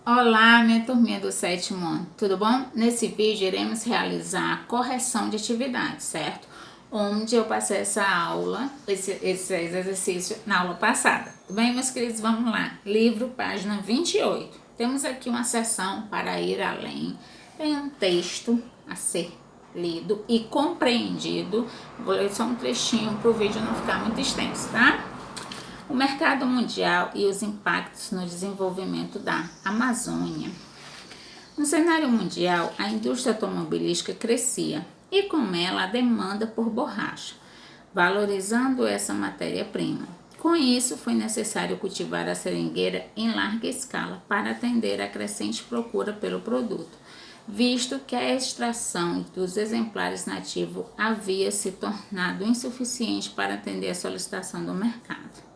Olá, minha turminha do sétimo ano, tudo bom? Nesse vídeo iremos realizar a correção de atividades, certo? Onde eu passei essa aula, esse exercício na aula passada. Tudo bem, meus queridos? Vamos lá. Livro, página 28. Temos aqui uma seção para ir além. Tem um texto a ser lido e compreendido. Vou ler só um trechinho para o vídeo não ficar muito extenso, tá? O mercado mundial e os impactos no desenvolvimento da Amazônia. No cenário mundial, a indústria automobilística crescia e com ela a demanda por borracha, valorizando essa matéria-prima. Com isso, foi necessário cultivar a seringueira em larga escala para atender a crescente procura pelo produto, visto que a extração dos exemplares nativos havia se tornado insuficiente para atender a solicitação do mercado.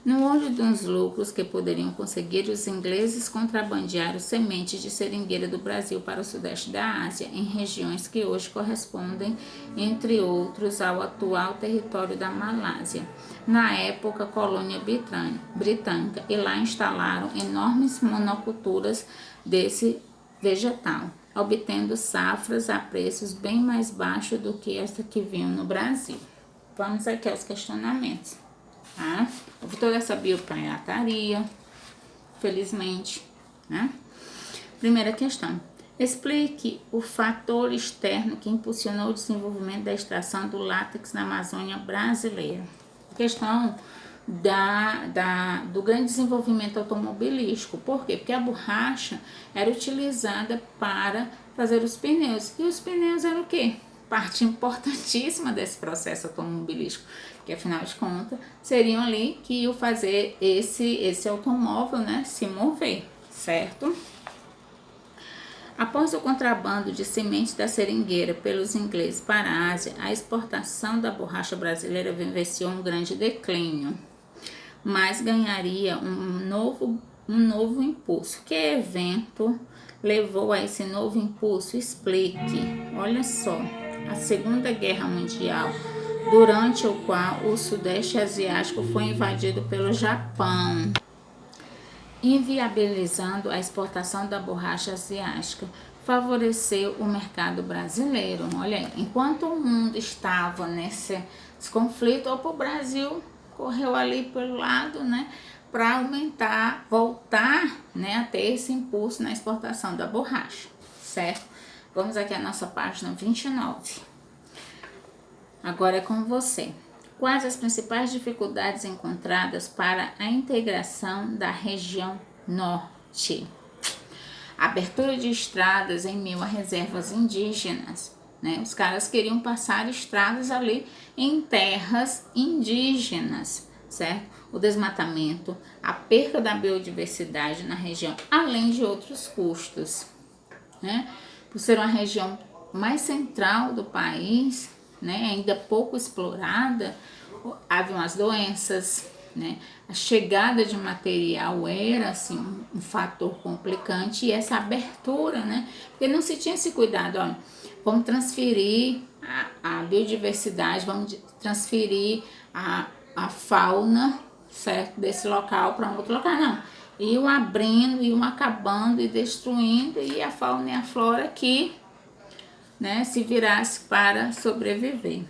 No olho dos lucros que poderiam conseguir, os ingleses contrabandearam sementes de seringueira do Brasil para o sudeste da Ásia, em regiões que hoje correspondem, entre outros, ao atual território da Malásia, na época colônia britânica, e lá instalaram enormes monoculturas desse vegetal, obtendo safras a preços bem mais baixos do que esta que vinham no Brasil. Vamos aqui aos questionamentos. Tá? Houve toda essa biopirataria, felizmente, né? Primeira questão. Explique o fator externo que impulsionou o desenvolvimento da extração do látex na Amazônia brasileira. Questão do grande desenvolvimento automobilístico. Por quê? Porque a borracha era utilizada para fazer os pneus. E os pneus eram o quê? Parte importantíssima desse processo automobilístico, que afinal de contas seriam ali que iam fazer esse automóvel, né, se mover, certo? Após o contrabando de sementes da seringueira pelos ingleses para a Ásia, a exportação da borracha brasileira vivenciou um grande declínio, mas ganharia um novo impulso. Que evento levou a esse novo impulso? Explique. Olha só. A Segunda Guerra Mundial, durante o qual o Sudeste Asiático foi invadido pelo Japão, inviabilizando a exportação da borracha asiática, favoreceu o mercado brasileiro. Olha aí, enquanto o mundo estava nesse conflito, o Brasil correu ali pelo lado, né, para aumentar, voltar, né, a ter esse impulso na exportação da borracha, certo? Vamos aqui à nossa página 29. Agora é com você. Quais as principais dificuldades encontradas para a integração da região norte? Abertura de estradas em meio a reservas indígenas, né? Os caras queriam passar estradas ali em terras indígenas, certo? O desmatamento, a perda da biodiversidade na região, além de outros custos, né? Por ser uma região mais central do país, né, ainda pouco explorada, haviam as doenças, né, a chegada de material era assim um fator complicante, e essa abertura, né, porque não se tinha esse cuidado, olha, vamos transferir a biodiversidade, vamos transferir a fauna, certo, desse local para um outro local, não. Iam abrindo, iam acabando e destruindo, e a fauna e a flora que, né, se virasse para sobreviver.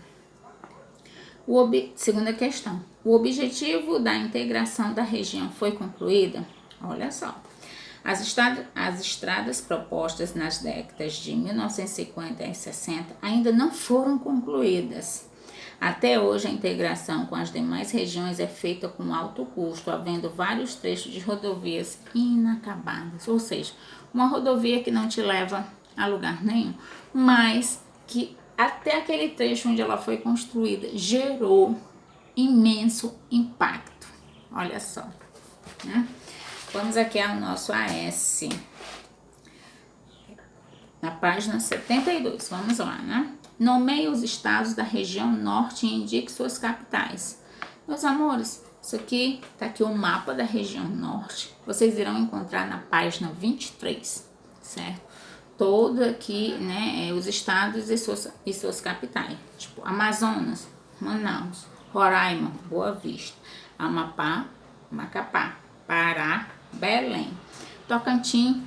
Segunda questão. O objetivo da integração da região foi concluída? Olha só. As estradas propostas nas décadas de 1950 e 60 ainda não foram concluídas. Até hoje, a integração com as demais regiões é feita com alto custo, havendo vários trechos de rodovias inacabadas. Ou seja, uma rodovia que não te leva a lugar nenhum, mas que até aquele trecho onde ela foi construída gerou imenso impacto. Olha só, né? Vamos aqui ao nosso AS, na página 72, vamos lá, né? Nomeie os estados da região norte e indique suas capitais. Meus amores, isso aqui, tá aqui o mapa da região norte. Vocês irão encontrar na página 23, certo? Todo aqui, né, os estados e suas capitais. Tipo, Amazonas, Manaus, Roraima, Boa Vista, Amapá, Macapá, Pará, Belém. Tocantins,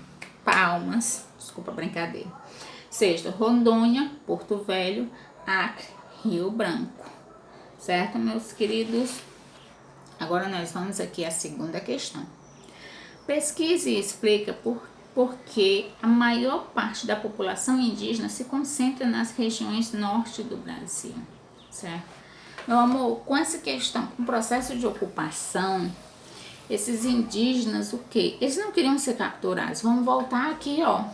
Palmas, desculpa a brincadeira. Sexto, Rondônia, Porto Velho, Acre, Rio Branco. Certo, meus queridos? Agora nós vamos aqui à segunda questão. Pesquise e explica por que a maior parte da população indígena se concentra nas regiões norte do Brasil. Certo? Meu amor, com essa questão, com o processo de ocupação, esses indígenas, o quê? Eles não queriam ser capturados. Vamos voltar aqui, ó.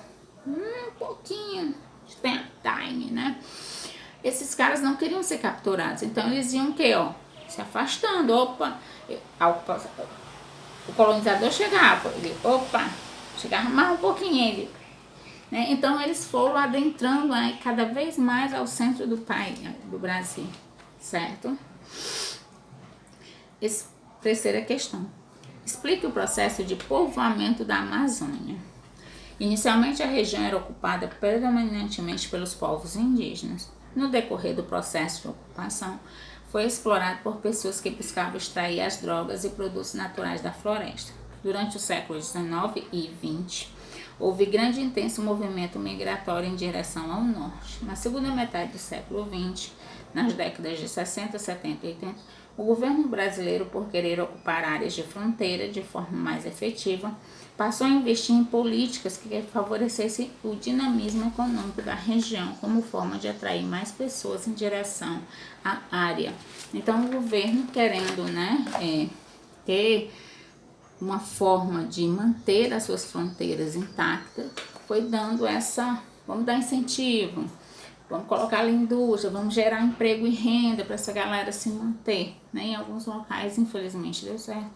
Um pouquinho de time, né? Esses caras não queriam ser capturados. Então eles iam o quê, ó? Se afastando. Opa, o colonizador chegava. Chegava mais um pouquinho ele. Né? Então eles foram adentrando aí cada vez mais ao centro do país, do Brasil. Certo? Terceira questão. Explique o processo de povoamento da Amazônia. Inicialmente, a região era ocupada predominantemente pelos povos indígenas. No decorrer do processo de ocupação, foi explorado por pessoas que buscavam extrair as drogas e produtos naturais da floresta. Durante os séculos XIX e XX, houve grande e intenso movimento migratório em direção ao norte. Na segunda metade do século XX, nas décadas de 60, 70 e 80, o governo brasileiro, por querer ocupar áreas de fronteira de forma mais efetiva, passou a investir em políticas que favorecessem o dinamismo econômico da região como forma de atrair mais pessoas em direção à área. Então, o governo, querendo, né, ter uma forma de manter as suas fronteiras intactas, foi dando vamos dar incentivo, vamos colocar ali indústria, vamos gerar emprego e renda para essa galera se manter. Né? Em alguns locais, infelizmente, deu certo,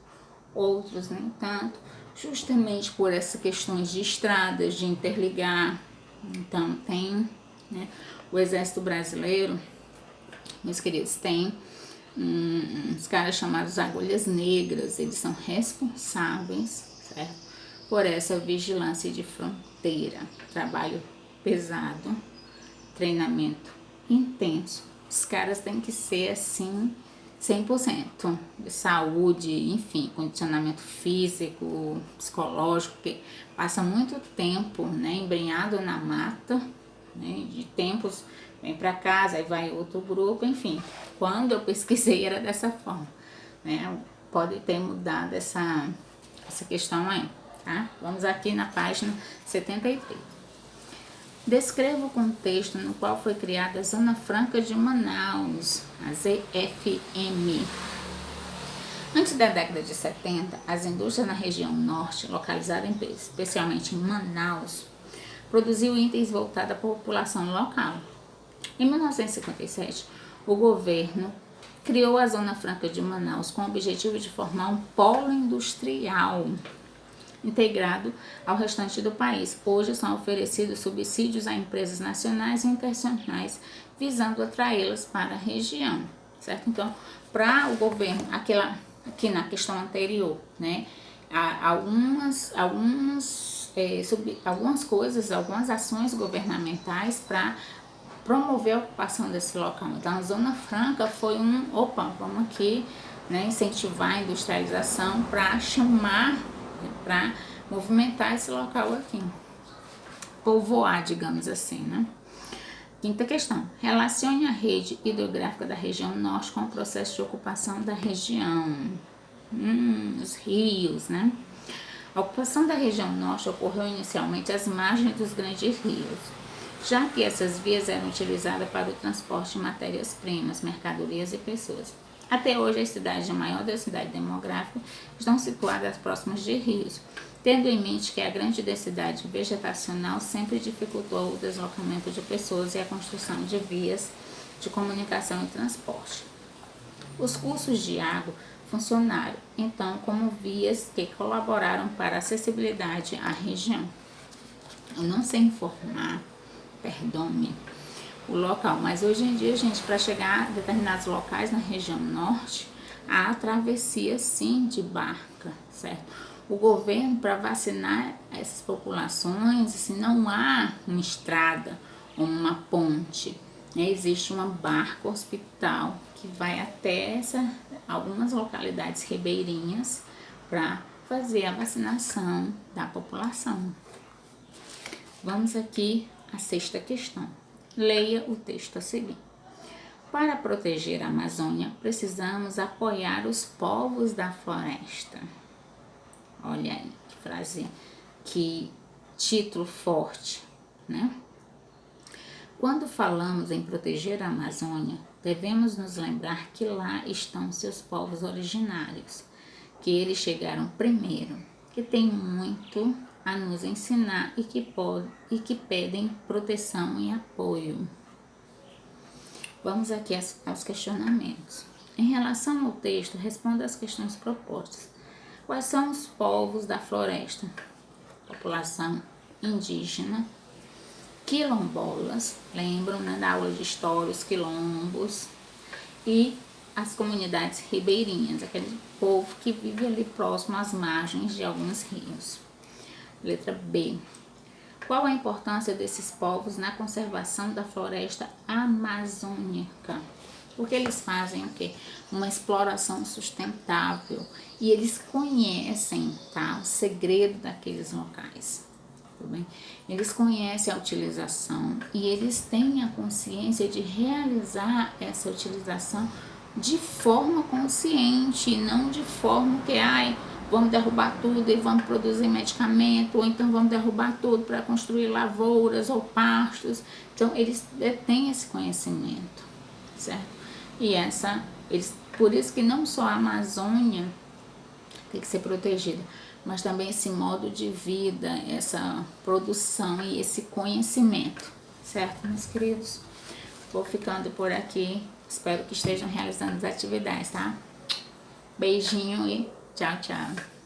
outros nem tanto, justamente por essas questões de estradas, de interligar. Então, tem, né, o Exército Brasileiro, meus queridos, tem uns caras chamados Agulhas Negras, eles são responsáveis, certo, por essa vigilância de fronteira, trabalho pesado, treinamento intenso. Os caras têm que ser assim 100% de saúde, enfim, condicionamento físico, psicológico, porque passa muito tempo, né, embrenhado na mata, né, de tempos vem para casa, aí vai outro grupo, enfim. Quando eu pesquisei era dessa forma, né, pode ter mudado essa questão aí, tá? Vamos aqui na página 73. Descreva o contexto no qual foi criada a Zona Franca de Manaus, a ZFM. Antes da década de 70, as indústrias na região norte, localizadas especialmente em Manaus, produziam itens voltados à população local. Em 1957, o governo criou a Zona Franca de Manaus com o objetivo de formar um polo industrial integrado ao restante do país. Hoje são oferecidos subsídios a empresas nacionais e internacionais visando atraí-las para a região, certo? Então, para o governo, aqui na questão anterior, né, algumas coisas, algumas ações governamentais para promover a ocupação desse local. Então, a Zona Franca foi vamos aqui, né, incentivar a industrialização para para movimentar esse local aqui, povoar, digamos assim, né? Quinta questão, relacione a rede hidrográfica da região norte com o processo de ocupação da região, os rios, né? A ocupação da região norte ocorreu inicialmente às margens dos grandes rios, já que essas vias eram utilizadas para o transporte de matérias-primas, mercadorias e pessoas. Até hoje, as cidades de maior densidade demográfica estão situadas próximas de rios, tendo em mente que a grande densidade vegetacional sempre dificultou o deslocamento de pessoas e a construção de vias de comunicação e transporte. Os cursos de água funcionaram, então, como vias que colaboraram para a acessibilidade à região. Eu não sei informar, perdoe-me, o local, mas hoje em dia, gente, para chegar a determinados locais na região norte, há travessia sim de barca, certo? O governo, para vacinar essas populações, assim, não há uma estrada ou uma ponte, né? Existe uma barca hospital que vai até algumas localidades ribeirinhas para fazer a vacinação da população. Vamos aqui à sexta questão. Leia o texto a seguir. Para proteger a Amazônia, precisamos apoiar os povos da floresta. Olha aí, que frase, que título forte, né? Quando falamos em proteger a Amazônia, devemos nos lembrar que lá estão seus povos originários, que eles chegaram primeiro, que têm muito a nos ensinar e que pedem proteção e apoio. Vamos aqui aos questionamentos. Em relação ao texto, responda as questões propostas. Quais são os povos da floresta? População indígena, quilombolas, lembram, né, da aula de história, os quilombos, e as comunidades ribeirinhas, aquele povo que vive ali próximo às margens de alguns rios. Letra B. Qual a importância desses povos na conservação da floresta amazônica? Porque eles fazem o quê? Uma exploração sustentável e eles conhecem, tá, o segredo daqueles locais. Tudo bem? Eles conhecem a utilização e eles têm a consciência de realizar essa utilização de forma consciente, não de forma que, vamos derrubar tudo e vamos produzir medicamento, ou então vamos derrubar tudo para construir lavouras ou pastos. Então, eles têm esse conhecimento, certo? E por isso que não só a Amazônia tem que ser protegida, mas também esse modo de vida, essa produção e esse conhecimento, certo, meus queridos? Vou ficando por aqui, espero que estejam realizando as atividades, tá? Beijinho e tchau, tchau.